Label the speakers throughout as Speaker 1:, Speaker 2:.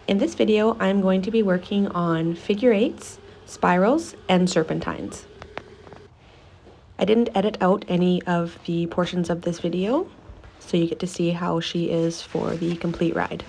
Speaker 1: In this video, I'm going to be working on figure eights, spirals, and serpentines. I didn't edit out any of the portions of this video, so you get to see how she is for the complete ride.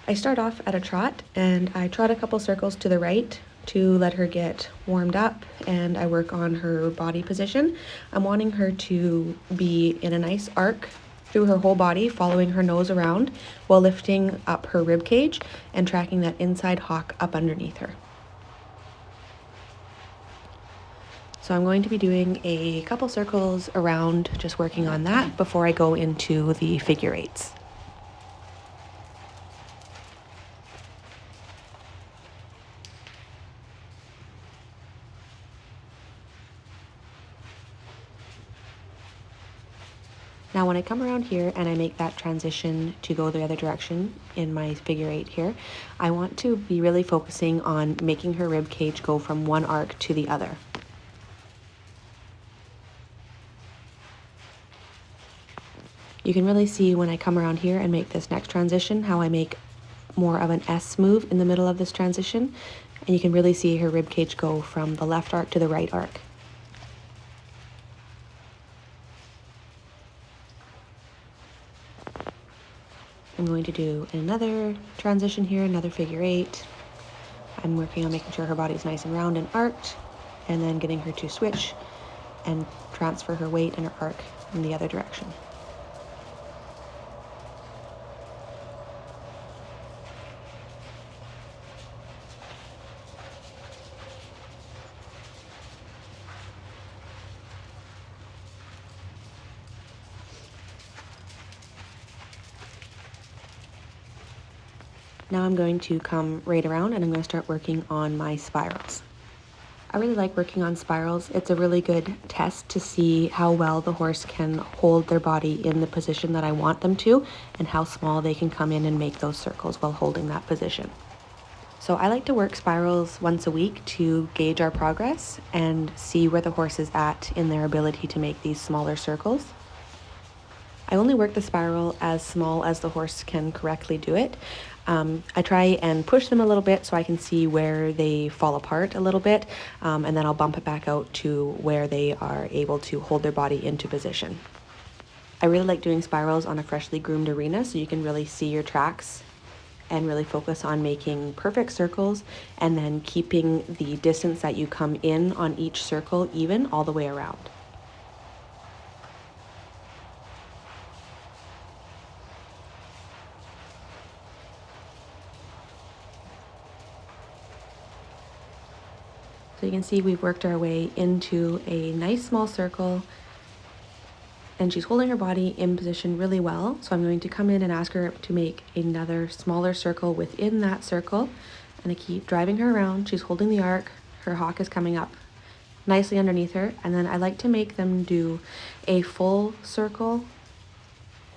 Speaker 1: I start off at a trot and I trot a couple circles to the right to let her get warmed up, and I work on her body position. I'm wanting her to be in a nice arc through her whole body, following her nose around while lifting up her rib cage and tracking that inside hock up underneath her. So I'm going to be doing a couple circles around, just working on that before I go into the figure eights. Now when I come around here and I make that transition to go the other direction in my figure eight here, I want to be really focusing on making her rib cage go from one arc to the other. You can really see when I come around here and make this next transition how I make more of an S move in the middle of this transition, and you can really see her rib cage go from the left arc to the right arc. I'm going to do another transition here, another figure eight. I'm working on making sure her body's nice and round and arched, and then getting her to switch and transfer her weight and her arc in the other direction. Now I'm going to come right around and I'm going to start working on my spirals. I really like working on spirals. It's a really good test to see how well the horse can hold their body in the position that I want them to, and how small they can come in and make those circles while holding that position. So I like to work spirals once a week to gauge our progress and see where the horse is at in their ability to make these smaller circles. I only work the spiral as small as the horse can correctly do it. I try and push them a little bit so I can see where they fall apart a little bit, and then I'll bump it back out to where they are able to hold their body into position. I really like doing spirals on a freshly groomed arena so you can really see your tracks and really focus on making perfect circles and then keeping the distance that you come in on each circle even all the way around. So you can see we've worked our way into a nice small circle, and she's holding her body in position really well. So I'm going to come in and ask her to make another smaller circle within that circle, and I keep driving her around. She's holding the arc, her hock is coming up nicely underneath her, and then I like to make them do a full circle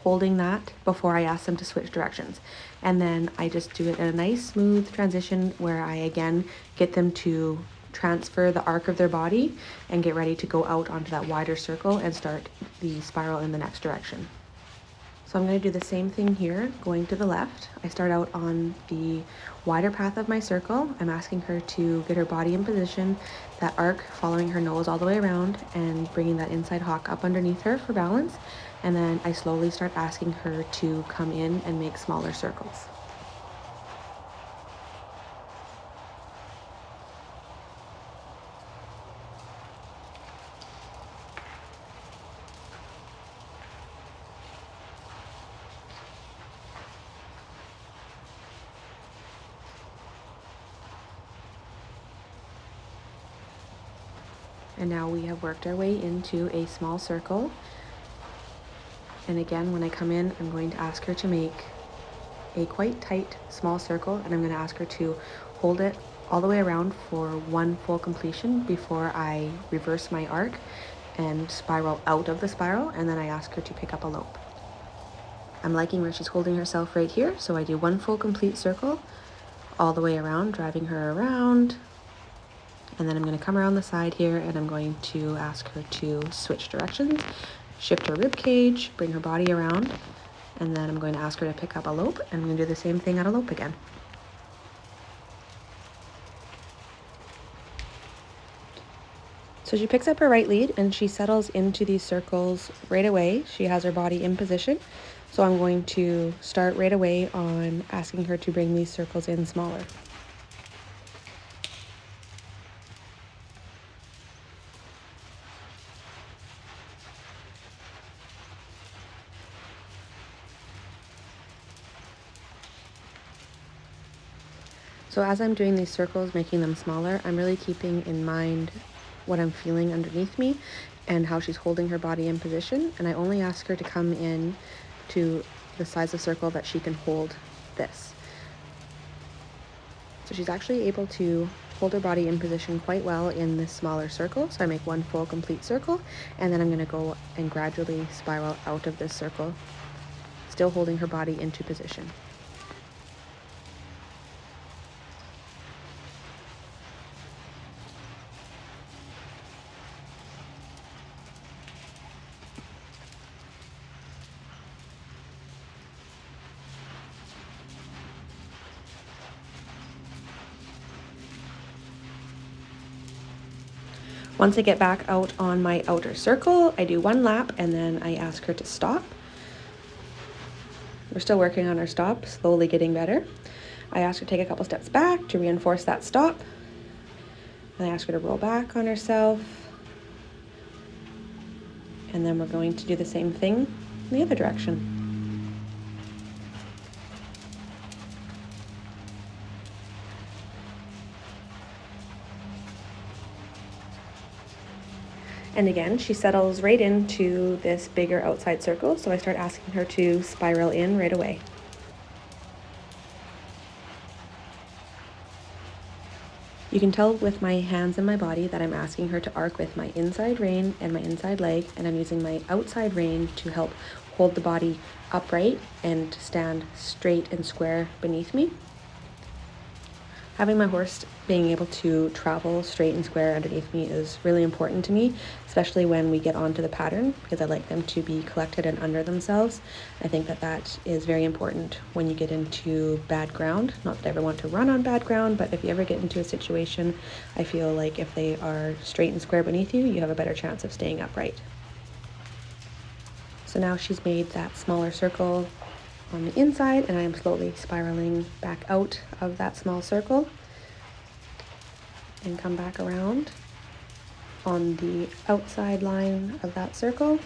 Speaker 1: holding that before I ask them to switch directions. And then I just do it in a nice smooth transition where I again get them to transfer the arc of their body and get ready to go out onto that wider circle and start the spiral in the next direction. So I'm going to do the same thing here, going to the left. I start out on the wider path of my circle. I'm asking her to get her body in position, that arc following her nose all the way around and bringing that inside hock up underneath her for balance. And then I slowly start asking her to come in and make smaller circles. And now we have worked our way into a small circle. And again, when I come in, I'm going to ask her to make a quite tight small circle, and I'm going to ask her to hold it all the way around for one full completion before I reverse my arc and spiral out of the spiral, and then I ask her to pick up a lope. I'm liking where she's holding herself right here, so I do one full complete circle all the way around, driving her around, and then I'm going to come around the side here and I'm going to ask her to switch directions, shift her rib cage, bring her body around, and then I'm going to ask her to pick up a lope, and I'm going to do the same thing at a lope again. So she picks up her right lead and she settles into these circles right away. She has her body in position. So I'm going to start right away on asking her to bring these circles in smaller. So as I'm doing these circles, making them smaller, I'm really keeping in mind what I'm feeling underneath me and how she's holding her body in position. And I only ask her to come in to the size of circle that she can hold this. So she's actually able to hold her body in position quite well in this smaller circle. So I make one full complete circle, and then I'm going to go and gradually spiral out of this circle, still holding her body into position. Once I get back out on my outer circle, I do one lap and then I ask her to stop. We're still working on our stop, slowly getting better. I ask her to take a couple steps back to reinforce that stop. And I ask her to roll back on herself. And then we're going to do the same thing in the other direction. And again, she settles right into this bigger outside circle, so I start asking her to spiral in right away. You can tell with my hands and my body that I'm asking her to arc with my inside rein and my inside leg, and I'm using my outside rein to help hold the body upright and stand straight and square beneath me. Having my horse being able to travel straight and square underneath me is really important to me, especially when we get onto the pattern, because I like them to be collected and under themselves. I think that that is very important when you get into bad ground. Not that I ever want to run on bad ground, but if you ever get into a situation, I feel like if they are straight and square beneath you, you have a better chance of staying upright. So now she's made that smaller circle on the inside, and I am slowly spiraling back out of that small circle and come back around on the outside line of that circle.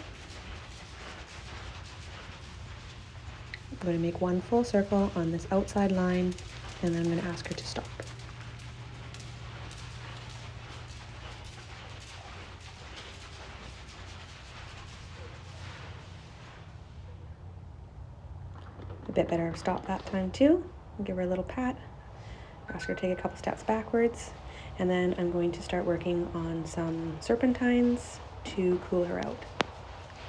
Speaker 1: I'm going to make one full circle on this outside line, and then I'm going to ask her to stop. A bit better stop that time too. I'll give her a little pat. Ask her to take a couple steps backwards, and then I'm going to start working on some serpentines to cool her out.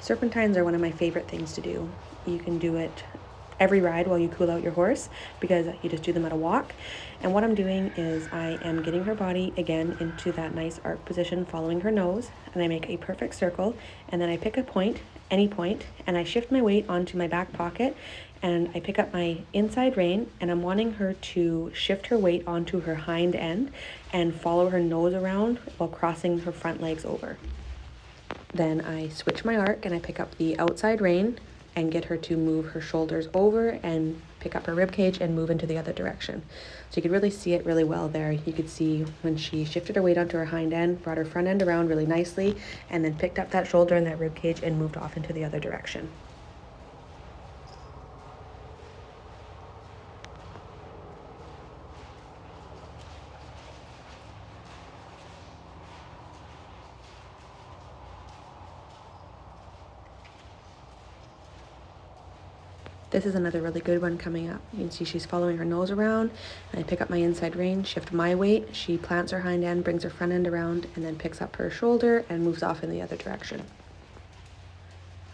Speaker 1: Serpentines are one of my favorite things to do. You can do it every ride while you cool out your horse, because you just do them at a walk. And what I'm doing is I am getting her body again into that nice arc position, following her nose, and I make a perfect circle, and then I pick a point, any point, and I shift my weight onto my back pocket, and I pick up my inside rein, and I'm wanting her to shift her weight onto her hind end and follow her nose around while crossing her front legs over. Then I switch my arc and I pick up the outside rein and get her to move her shoulders over and pick up her rib cage and move into the other direction. So you could really see it really well there. You could see when she shifted her weight onto her hind end, brought her front end around really nicely, and then picked up that shoulder and that rib cage and moved off into the other direction. This is another really good one coming up. You can see she's following her nose around, and I pick up my inside rein, shift my weight, she plants her hind end, brings her front end around, and then picks up her shoulder and moves off in the other direction.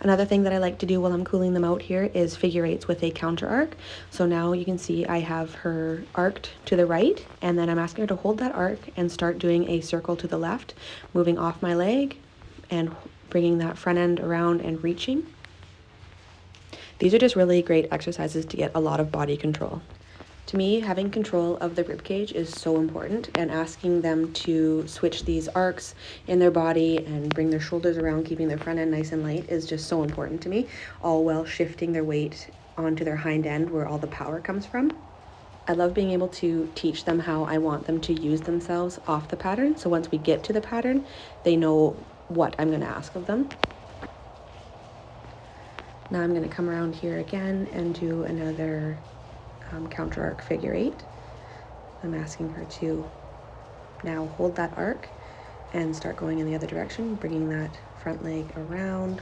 Speaker 1: Another thing that I like to do while I'm cooling them out here is figure eights with a counter arc. So now you can see I have her arced to the right, and then I'm asking her to hold that arc and start doing a circle to the left, moving off my leg and bringing that front end around and reaching. These are just really great exercises to get a lot of body control. To me, having control of the rib cage is so important, and asking them to switch these arcs in their body and bring their shoulders around, keeping their front end nice and light, is just so important to me, all while shifting their weight onto their hind end where all the power comes from. I love being able to teach them how I want them to use themselves off the pattern, so once we get to the pattern, they know what I'm going to ask of them. Now I'm going to come around here again and do another counter arc figure eight. I'm asking her to now hold that arc and start going in the other direction, bringing that front leg around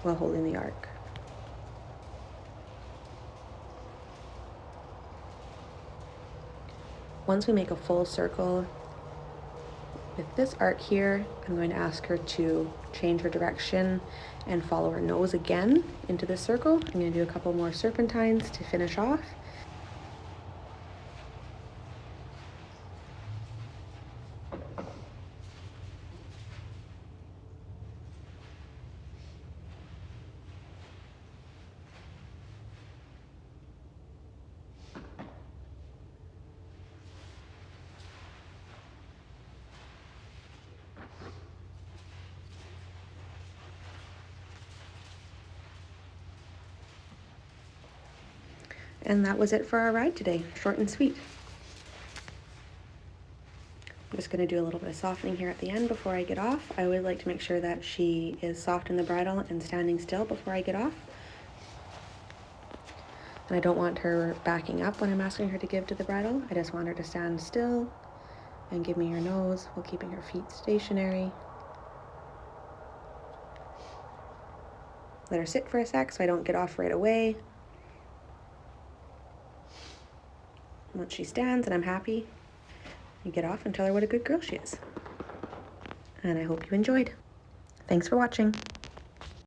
Speaker 1: while holding the arc. Once we make a full circle with this arc here, I'm going to ask her to change her direction and follow her nose again into the circle. I'm going to do a couple more serpentines to finish off. And that was it for our ride today, short and sweet. I'm just going to do a little bit of softening here at the end before I get off. I always like to make sure that she is soft in the bridle and standing still before I get off. And I don't want her backing up when I'm asking her to give to the bridle. I just want her to stand still and give me her nose while keeping her feet stationary. Let her sit for a sec so I don't get off right away. Once she stands and I'm happy, I get off and tell her what a good girl she is. And I hope you enjoyed. Thanks for watching.